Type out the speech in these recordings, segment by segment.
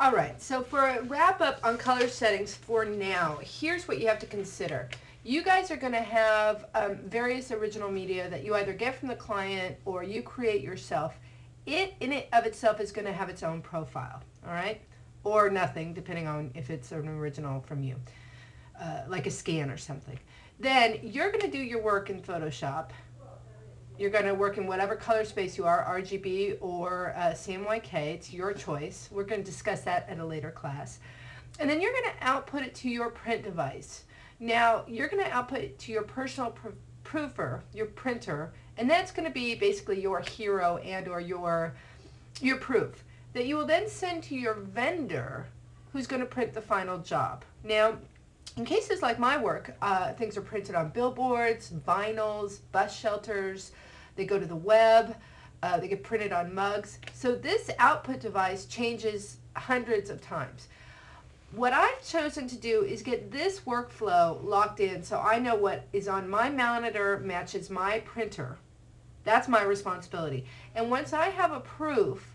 All right, so for a wrap up on color settings for now, here's what you have to consider. You guys are going to have various original media that you either get from the client or you create yourself. It in it of itself is going to have its own profile, all right? Or nothing, depending on if it's an original from you, like a scan or something. Then you're going to do your work in Photoshop. You're going to work in whatever color space you are, RGB or CMYK. It's your choice. We're going to discuss that at a later class. And then you're going to output it to your print device. Now, you're going to output it to your personal proofer, your printer, and that's going to be basically your hero and or your proof that you will then send to your vendor who's going to print the final job. Now, in cases like my work, things are printed on billboards, vinyls, bus shelters, they go to the web, they get printed on mugs. So this output device changes hundreds of times. What I've chosen to do is get this workflow locked in so I know what is on my monitor matches my printer. That's my responsibility. And once I have a proof,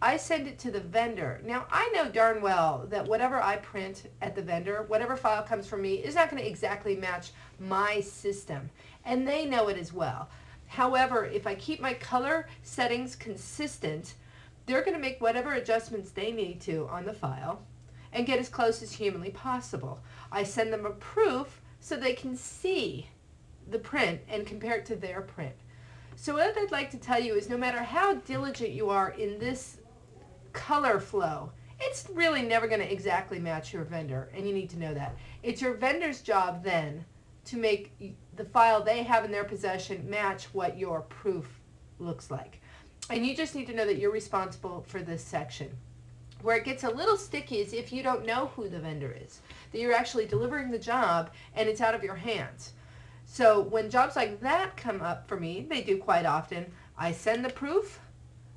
I send it to the vendor. Now, I know darn well that whatever I print at the vendor, whatever file comes from me, is not going to exactly match my system. And they know it as well. However, if I keep my color settings consistent, they're going to make whatever adjustments they need to on the file and get as close as humanly possible. I send them a proof so they can see the print and compare it to their print. So what I'd like to tell you is no matter how diligent you are in this color flow, it's really never going to exactly match your vendor, and you need to know that. It's your vendor's job then to make the file they have in their possession match what your proof looks like. And you just need to know that you're responsible for this section. Where it gets a little sticky is if you don't know who the vendor is, that you're actually delivering the job and it's out of your hands. So when jobs like that come up for me, they do quite often, I send the proof,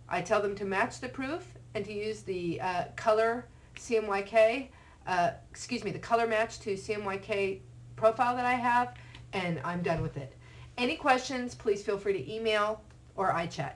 I tell them to match the proof and to use the color CMYK, the color match to CMYK profile that I have, and I'm done with it. Any questions, please feel free to email or iChat.